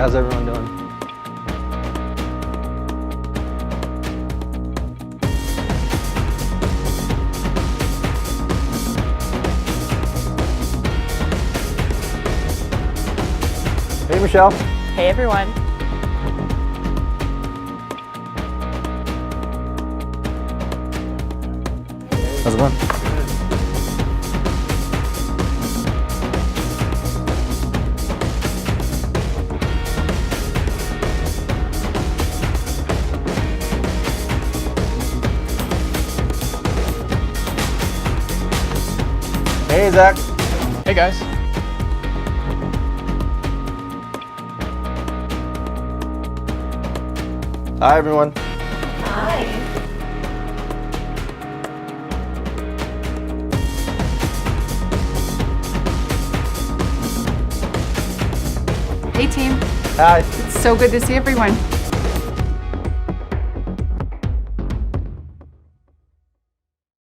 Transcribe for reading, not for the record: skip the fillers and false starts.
how's everyone doing? Hey, Michelle. Hey, everyone. How's it going? Hey, Zach. Hey guys. Hi, everyone. Hi. Hey team, Hi. it's so good to see everyone.